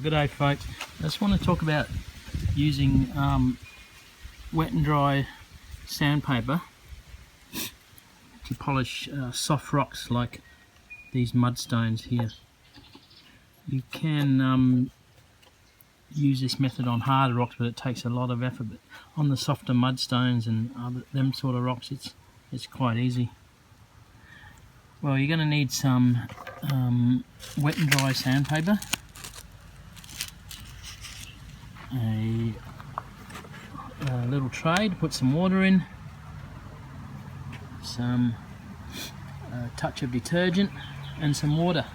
Good day, folks. I just want to talk about using wet and dry sandpaper to polish soft rocks like these mudstones here. You can use this method on harder rocks, but it takes a lot of effort. But on the softer mudstones and them sort of rocks, it's quite easy. Well, you're going to need some wet and dry sandpaper, a little tray to put some water in, some touch of detergent and some water.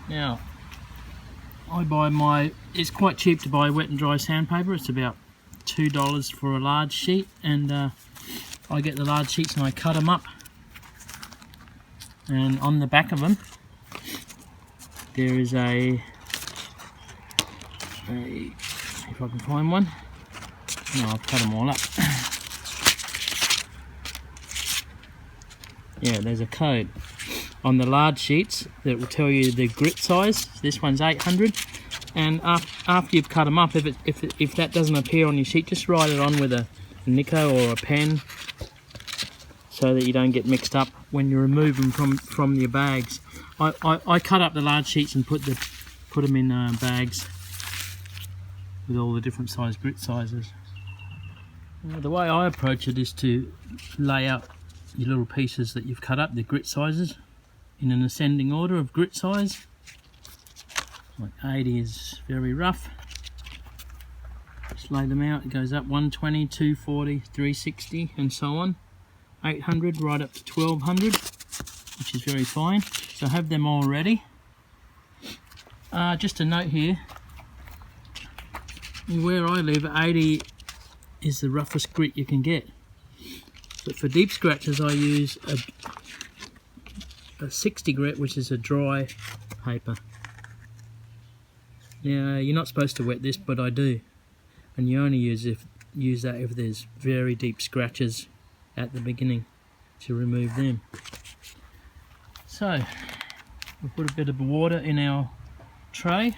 Now, it's quite cheap to buy wet and dry sandpaper. It's about $2 for a large sheet, and I get the large sheets and I cut them up, and on the back of them there is if I can find one. No, I've cut them all up. Yeah, there's a code on the large sheets that will tell you the grit size. This one's 800, and after you've cut them up, if that doesn't appear on your sheet, just write it on with a Nico or a pen so that you don't get mixed up when you remove them from your bags. I cut up the large sheets and put them in bags with all the different size grit sizes. The way I approach it is to lay out your little pieces that you've cut up, the grit sizes, in an ascending order of grit size. Like 80 is very rough. Just lay them out. It goes up 120, 240, 360 and so on. 800 right up to 1200, which is very fine. So have them all ready. Just a note here, where I live, 80 is the roughest grit you can get. But for deep scratches I use a 60 grit, which is a dry paper. Now, you're not supposed to wet this, but I do. And you only use that if there's very deep scratches at the beginning to remove them. So we'll put a bit of water in our tray.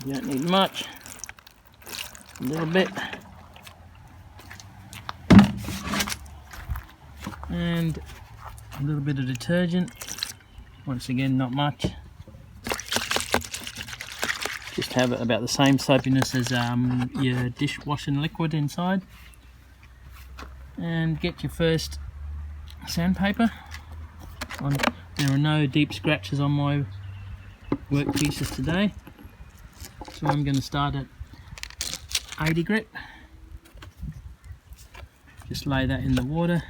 You don't need much, a little bit, and a little bit of detergent. Once again, not much. Just have it about the same soapiness as your dishwashing liquid inside. And get your first sandpaper. There are no deep scratches on my work pieces today, so I'm going to start at 80 grit. Just lay that in the water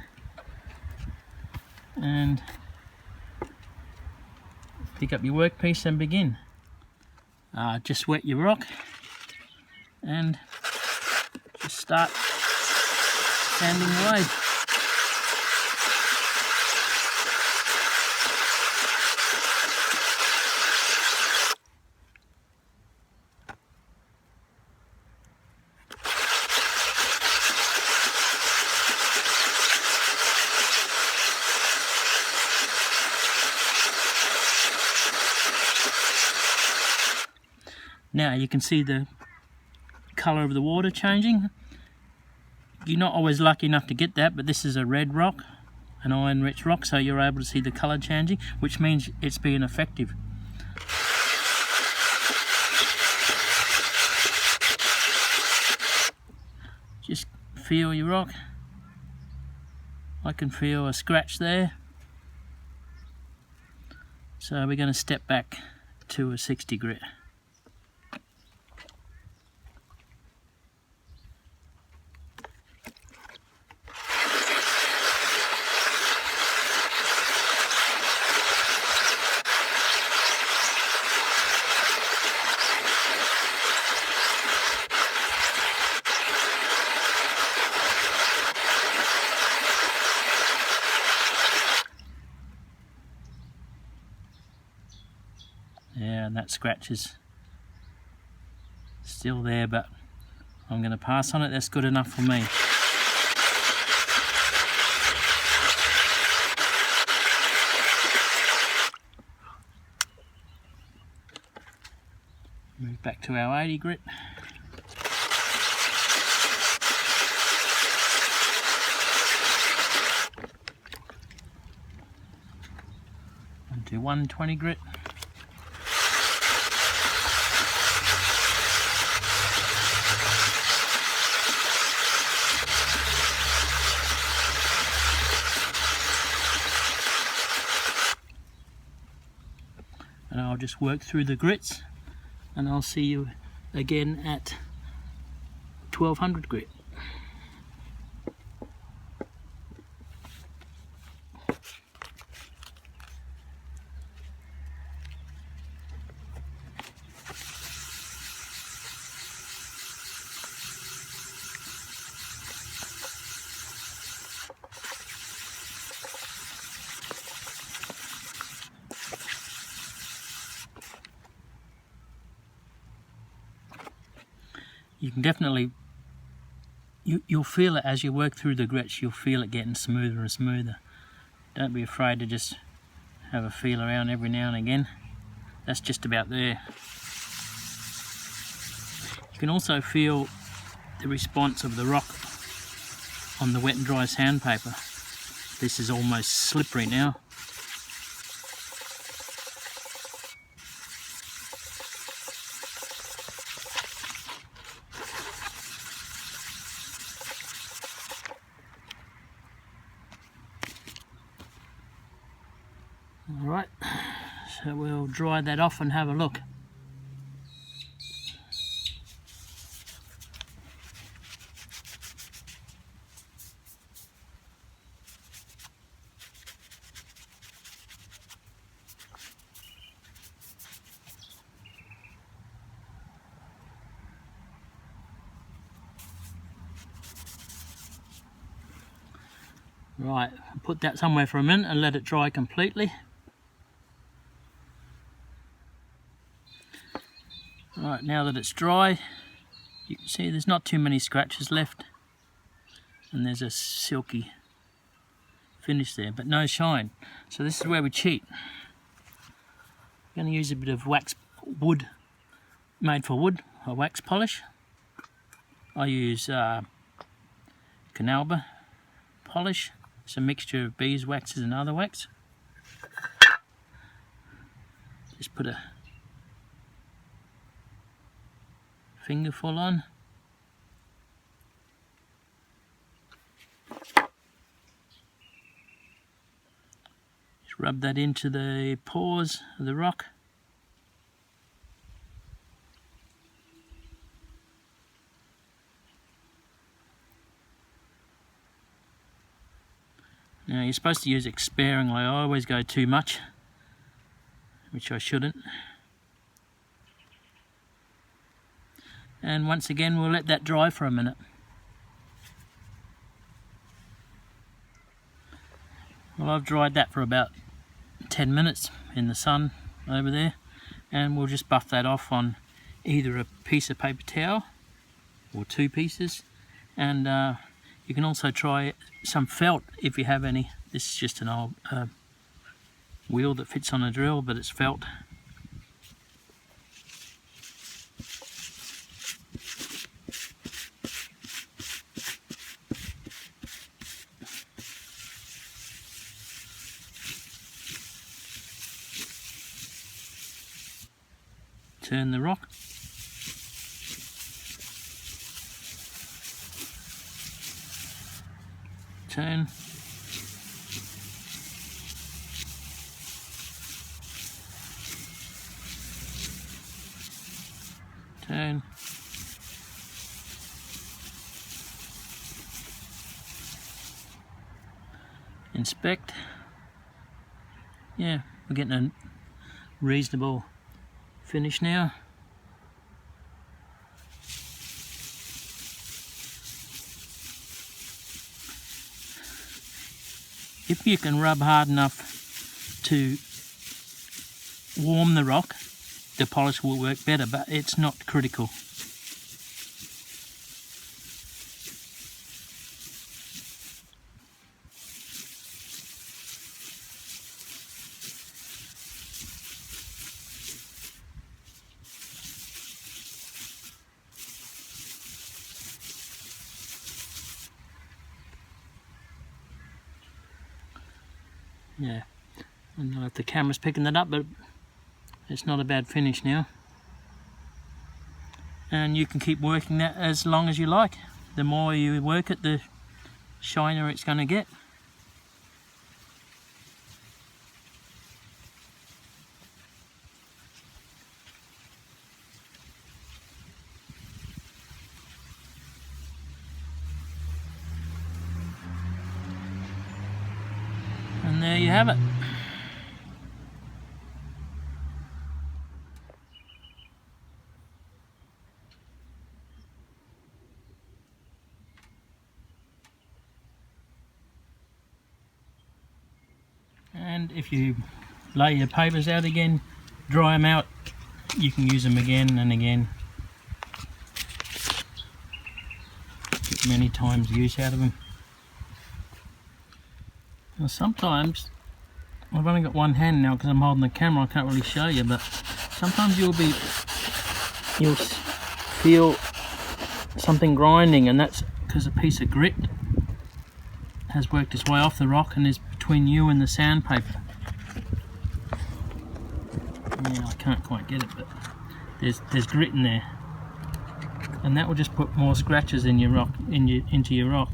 and pick up your workpiece and begin. Just wet your rock and just start sanding away. Now you can see the colour of the water changing. You're not always lucky enough to get that, but this is a red rock, an iron-rich rock, so you're able to see the colour changing, which means it's being effective. Just feel your rock. I can feel a scratch there. So we're going to step back to a 60 grit. Yeah, and that scratch is still there, but I'm going to pass on it. That's good enough for me. to our 80 grit. And to 120 grit. And I'll just work through the grits, and I'll see you again at 1200 grit. You can definitely, you'll feel it as you work through the grits, you'll feel it getting smoother and smoother. Don't be afraid to just have a feel around every now and again. That's just about there. You can also feel the response of the rock on the wet and dry sandpaper. This is almost slippery now. Alright, so we'll dry that off and have a look. Right, put that somewhere for a minute and let it dry completely. Right, now that it's dry, you can see there's not too many scratches left, and there's a silky finish there, but no shine. So this is where we cheat. I'm going to use a bit of wax wood, made for wood, a wax polish. I use Canalba polish. It's a mixture of beeswaxes and other wax. Just put a fingerful on. Just rub that into the pores of the rock. Now you're supposed to use it sparingly. I always go too much, which I shouldn't. And once again we'll let that dry for a minute. Well, I've dried that for about 10 minutes in the sun over there, and we'll just buff that off on either a piece of paper towel or 2 pieces, and you can also try some felt if you have any. This is just an old wheel that fits on a drill, but it's felt. Turn the rock. Turn. Turn. Inspect. Yeah, we're getting a reasonable finish now. If you can rub hard enough to warm the rock, the polish will work better, but it's not critical. Yeah, I don't know if the camera's picking that up, but it's not a bad finish now. And you can keep working that as long as you like. The more you work it, the shinier it's going to get. And there you have it. And if you lay your papers out again, dry them out, you can use them again and again. Get many times use out of them. Now sometimes, I've only got one hand now because I'm holding the camera, I can't really show you, but sometimes you'll feel something grinding, and that's because a piece of grit has worked its way off the rock and is between you and the sandpaper. Yeah, I can't quite get it, but there's grit in there, and that will just put more scratches in your rock, into your rock.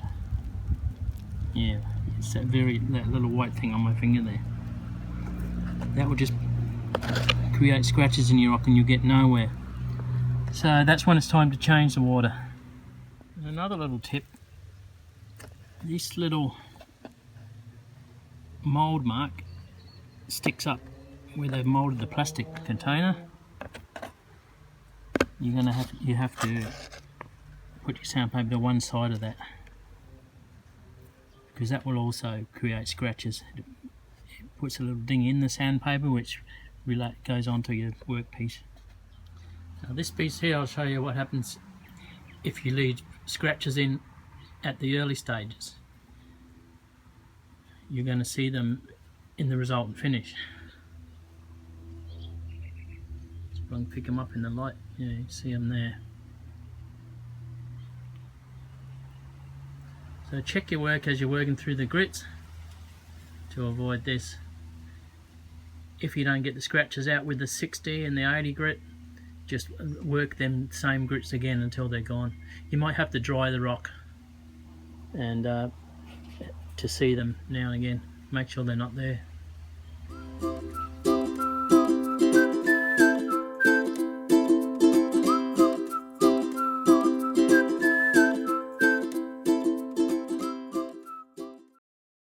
Yeah, it's that little white thing on my finger there. That will just create scratches in your rock and you get nowhere. So that's when it's time to change the water. And another little tip, this little mould mark sticks up where they've moulded the plastic container. You have to put your sandpaper to one side of that, because that will also create scratches. It puts a little ding in the sandpaper which goes onto your workpiece. Now this piece here, I'll show you what happens if you leave scratches in at the early stages. You're going to see them in the resultant finish. So if I can pick them up in the light, yeah, you see them there. So check your work as you're working through the grits to avoid this. If you don't get the scratches out with the 60 and the 80 grit, just work them same grits again until they're gone. You might have to dry the rock and to see them now and again. Make sure they're not there.